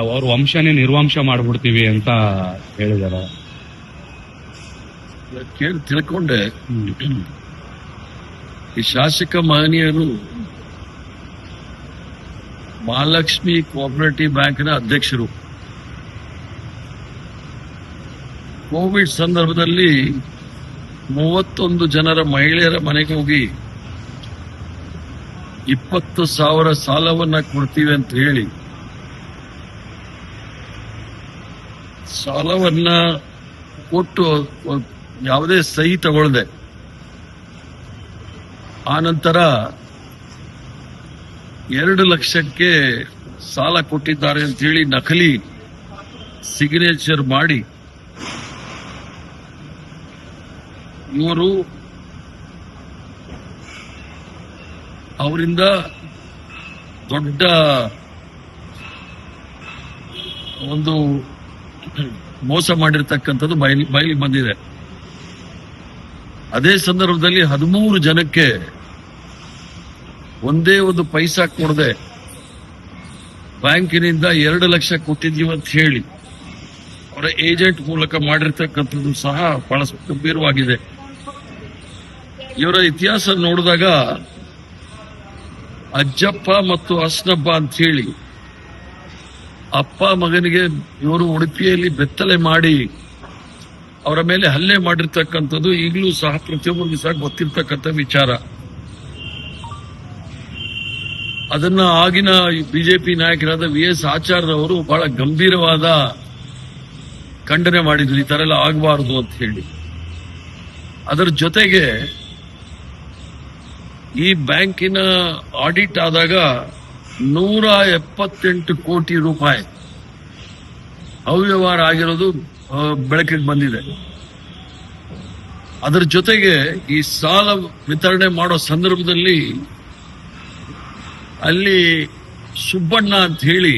ಅವ್ರ ವಂಶನೇ ನಿರ್ವಂಶ ಮಾಡ್ಬಿಡ್ತೀವಿ ಅಂತ ಹೇಳಿದಾರೆ. ಕೇಳಿ ತಿಳ್ಕೊಂಡೆ. ಈ ಶಾಸಕ ಮಹನೀಯರು ಮಹಾಲಕ್ಷ್ಮಿ ಕೋಆಪರೇಟಿವ್ ಬ್ಯಾಂಕ್ನ ಅಧ್ಯಕ್ಷರು. ಕೋವಿಡ್ ಸಂದರ್ಭದಲ್ಲಿ 31 ಜನರ ಮಹಿಳೆಯರ ಮನೆಗೆ ಹೋಗಿ 20,000 ಸಾಲವನ್ನ ಕೊಡ್ತೀವಿ ಅಂತ ಹೇಳಿ ಸಾಲವನ್ನ ಕೊಟ್ಟು ಯಾವುದೇ ಸಹಿ ತಗೊಳ್ಳದೆ ಆನಂತರ 2 ಲಕ್ಷಕ್ಕೆ ಸಾಲ ಕೊಟ್ಟಿದ್ದಾರೆ ಅಂತ ಹೇಳಿ ನಕಲಿ ಸಿಗ್ನೇಚರ್ ಮಾಡಿ ಇವರು ಅವರಿಂದ ದೊಡ್ಡ ಒಂದು ಮೋಸ ಮಾಡಿರ್ತಕ್ಕಂಥದ್ದು ಬಯಲಿಗೆ ಬಂದಿದೆ. ಅದೇ ಸಂದರ್ಭದಲ್ಲಿ 13 ಜನಕ್ಕೆ ಒಂದೇ ಒಂದು ಪೈಸಾ ಕೊಡದೆ ಬ್ಯಾಂಕಿನಿಂದ 2 ಲಕ್ಷ ಕೊಟ್ಟಿದ್ದೀವಿ ಅಂತ ಹೇಳಿ ಅವರ ಏಜೆಂಟ್ ಮೂಲಕ ಮಾಡಿರ್ತಕ್ಕಂಥದ್ದು ಸಹ ಬಹಳ ಗಂಭೀರವಾಗಿದೆ. ಇವರ ಇತಿಹಾಸ ನೋಡಿದಾಗ ಅಜ್ಜಪ್ಪ ಮತ್ತು ಅಸ್ನಬ್ಬ ಅಂತ ಹೇಳಿ ಅಪ್ಪ ಮಗನಿಗೆ ಇವರು ಉಡುಪಿಯಲ್ಲಿ ಬೆತ್ತಲೆ ಮಾಡಿ ಅವರ ಮೇಲೆ ಹಲ್ಲೆ ಮಾಡಿರ್ತಕ್ಕಂಥದ್ದು ಈಗಲೂ ಸಹ ಪ್ರತಿಯೊಬ್ಬರಿಗೂ ಸಹ ಗೊತ್ತಿರ್ತಕ್ಕಂಥ ವಿಚಾರ. ಅದನ್ನ ಆಗಿನ ಬಿಜೆಪಿ ನಾಯಕರಾದ VS ಆಚಾರ್ಯರವರು ಬಹಳ ಗಂಭೀರವಾದ ಖಂಡನೆ ಮಾಡಿದ್ರು, ಈ ತರ ಎಲ್ಲ ಆಗಬಾರದು ಅಂತ ಹೇಳಿ. ಅದರ ಜೊತೆಗೆ ಈ ಬ್ಯಾಂಕಿನ ಆಡಿಟ್ ಆದಾಗ 178 ಕೋಟಿ ರೂಪಾಯಿ ಅವ್ಯವಹಾರ ಆಗಿರೋದು ಬೆಳಕಿಗೆ ಬಂದಿದೆ. ಅದರ ಜೊತೆಗೆ ಈ ಸಾಲ ವಿತರಣೆ ಮಾಡೋ ಸಂದರ್ಭದಲ್ಲಿ ಅಲ್ಲಿ ಸುಬ್ಬಣ್ಣ ಅಂತ ಹೇಳಿ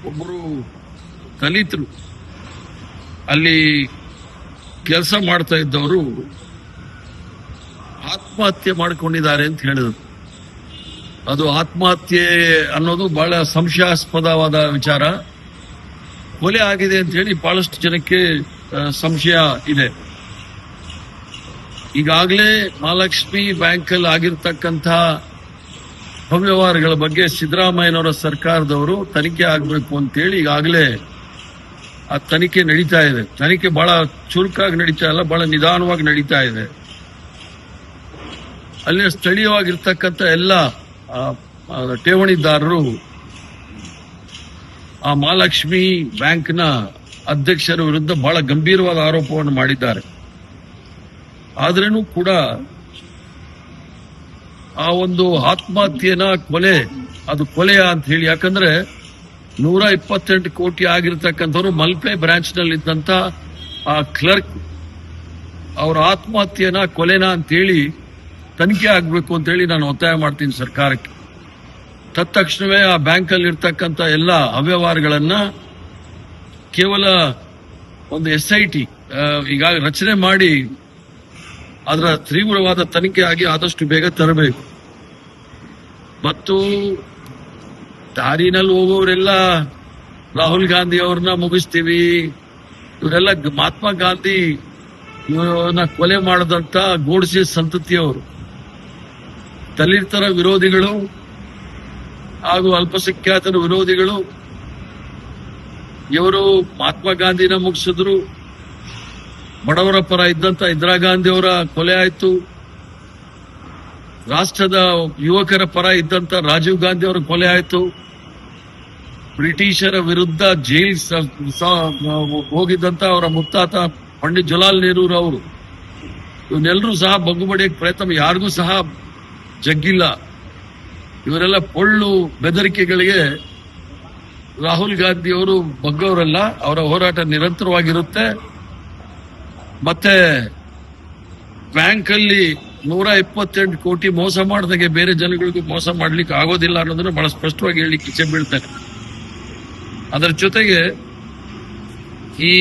ಒಬ್ಬರು ದಲಿತರು ಅಲ್ಲಿ ಕೆಲಸ ಮಾಡ್ತಾ ಇದ್ದವರು ಆತ್ಮಹತ್ಯೆ ಮಾಡಿಕೊಂಡಿದ್ದಾರೆ ಅಂತ ಹೇಳಿದ್ರು. ಅದು ಆತ್ಮಹತ್ಯೆ ಅನ್ನೋದು ಬಹಳ ಸಂಶಯಾಸ್ಪದವಾದ ವಿಚಾರ. ಕೊಲೆ ಆಗಿದೆ ಅಂತ ಹೇಳಿ ಬಹಳಷ್ಟು ಜನಕ್ಕೆ ಸಂಶಯ ಇದೆ. ಈಗಾಗಲೇ ಮಹಾಲಕ್ಷ್ಮಿ ಬ್ಯಾಂಕಲ್ಲಿ ಆಗಿರ್ತಕ್ಕಂಥ ಅವ್ಯವಹಾರಗಳ ಬಗ್ಗೆ ಸಿದ್ದರಾಮಯ್ಯನವರ ಸರ್ಕಾರದವರು ತನಿಖೆ ಆಗಬೇಕು ಅಂತೇಳಿ ಈಗಾಗಲೇ ಆ ತನಿಖೆ ನಡೀತಾ ಇದೆ. ತನಿಖೆ ಬಹಳ ಚುರುಕಾಗಿ ನಡೀತಾ ಇಲ್ಲ, ಬಹಳ ನಿಧಾನವಾಗಿ ನಡೀತಾ ಇದೆ. ಅಲ್ಲಿ ಸ್ಥಳೀಯವಾಗಿರ್ತಕ್ಕಂಥ ಎಲ್ಲ ಠೇವಣಿದಾರರು ಆ ಮಹಾಲಕ್ಷ್ಮಿ ಬ್ಯಾಂಕ್ನ ಅಧ್ಯಕ್ಷರ ವಿರುದ್ಧ ಬಹಳ ಗಂಭೀರವಾದ ಆರೋಪವನ್ನು ಮಾಡಿದ್ದಾರೆ. ಆದ್ರೂ ಕೂಡ ಆ ಒಂದು ಆತ್ಮಹತ್ಯೆನ ಅದು ಕೊಲೆಯ ಅಂತ ಹೇಳಿ, ಯಾಕಂದ್ರೆ 128 ಕೋಟಿ ಆಗಿರ್ತಕ್ಕಂಥವ್ರು ಮಲ್ಪೆ ಬ್ರಾಂಚ್ ನಲ್ಲಿ ಇದ್ದಂತ ಆ ಕ್ಲರ್ಕ್ ಅವರ ಆತ್ಮಹತ್ಯೆನ ಕೊಲೆನ ಅಂತೇಳಿ ತನಿಖೆ ಆಗ್ಬೇಕು ಅಂತ ಹೇಳಿ ನಾನು ಒತ್ತಾಯ ಮಾಡ್ತೀನಿ ಸರ್ಕಾರಕ್ಕೆ. ತತ್ಕ್ಷಣವೇ ಆ ಬ್ಯಾಂಕ್ ಅಲ್ಲಿ ಇರ್ತಕ್ಕಂಥ ಎಲ್ಲ ಅವ್ಯವಹಾರಗಳನ್ನ ಕೇವಲ ಒಂದು SIT ಈಗ ರಚನೆ ಮಾಡಿ ಅದರ ತೀವ್ರವಾದ ತನಿಖೆ ಆಗಿ ಆದಷ್ಟು ಬೇಗ ತರಬೇಕು. ಮತ್ತು ದಾರಿನಲ್ಲಿ ಹೋಗೋರೆಲ್ಲ ರಾಹುಲ್ ಗಾಂಧಿ ಅವ್ರನ್ನ ಮುಗಿಸ್ತೀವಿ, ಇವರೆಲ್ಲ ಮಹಾತ್ಮ ಗಾಂಧಿ ಇವರನ್ನ ಕೊಲೆ ಮಾಡದಂತ ಗೋಡ್ಸೆ ಸಂತತಿಯವರು, ದಲಿತರ ವಿರೋಧಿಗಳು ಹಾಗೂ ಅಲ್ಪಸಂಖ್ಯಾತರ ವಿರೋಧಿಗಳು. ಇವರು ಮಹಾತ್ಮ ಗಾಂಧಿನ ಮುಗಿಸಿದ್ರು. ಬಡವರ ಪರ ಇದ್ದಂತ ಇಂದಿರಾ ಗಾಂಧಿ ಅವರ ಕೊಲೆ ಆಯ್ತು. ರಾಷ್ಟ್ರದ ಯುವಕರ ಪರ ಇದ್ದಂತ ರಾಜೀವ್ ಗಾಂಧಿ ಅವರ ಕೊಲೆ ಆಯ್ತು. ಬ್ರಿಟಿಷರ ವಿರುದ್ಧ ಜೈಲ್ ಹೋಗಿದ್ದಂತ ಅವರ ಮುತ್ತಾತ ಪಂಡಿತ್ ಜವಾಹರ್ಲಾಲ್ ನೆಹರು ಅವರು, ಇವನ್ನೆಲ್ಲರೂ ಸಹ ಬಗ್ಗುಬಡಿಯಕ್ಕೆ ಪ್ರಯತ್ನ ಯಾರಿಗೂ ಸಹ ಜಗ್ಗಿಲ್ಲ. ಇವರೆಲ್ಲ ಪೊಳ್ಳು ಬೆದರಿಕೆಗಳಿಗೆ ರಾಹುಲ್ ಗಾಂಧಿ ಅವರು ಬಗ್ಗವರಲ್ಲ. ಅವರ ಹೋರಾಟ ನಿರಂತರವಾಗಿರುತ್ತೆ. ಮತ್ತೆ ಬ್ಯಾಂಕ್ ಅಲ್ಲಿ 128 ಕೋಟಿ ಮೋಸ ಮಾಡಿದಾಗೆ ಬೇರೆ ಜನಗಳಿಗೂ ಮೋಸ ಮಾಡ್ಲಿಕ್ಕೆ ಆಗೋದಿಲ್ಲ ಅನ್ನೋದನ್ನ ಬಹಳ ಸ್ಪಷ್ಟವಾಗಿ ಹೇಳಲಿಕ್ಕೆ ಇಚ್ಛೆ ಬೀಳ್ತಾರೆ. ಅದರ ಜೊತೆಗೆ ಈ